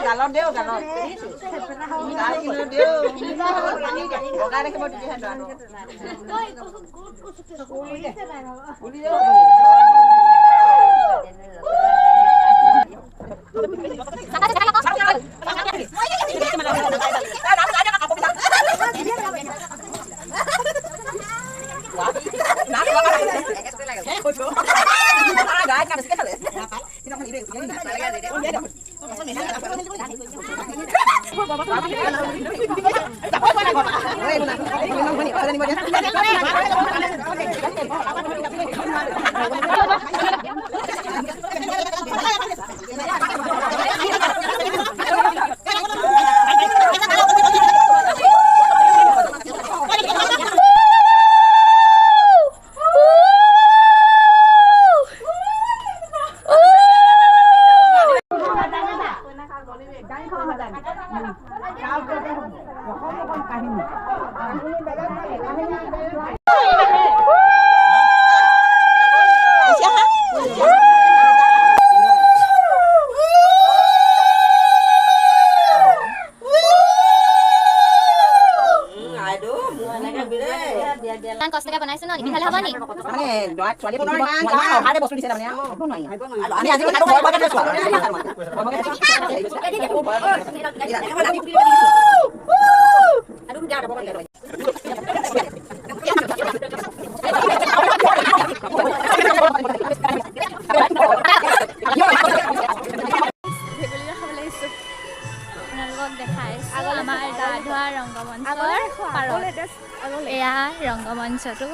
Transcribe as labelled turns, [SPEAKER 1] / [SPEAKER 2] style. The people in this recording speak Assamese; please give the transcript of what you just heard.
[SPEAKER 1] galon dia galon. Dia. Bukan ke mau dihan doang.
[SPEAKER 2] কষ্টকে বনাইছো ন নিবিহালে হ'ব নি
[SPEAKER 1] মানে দোৱাত ছোৱালী ভাড়ে বস্তু দিছে তাৰমানে আমি আজি কথাটো ভয় বগাই দিছো
[SPEAKER 2] আমাৰ ৰাধা ৰংগমঞ্চৰ পাৰত এয়া ৰংগমঞ্চটো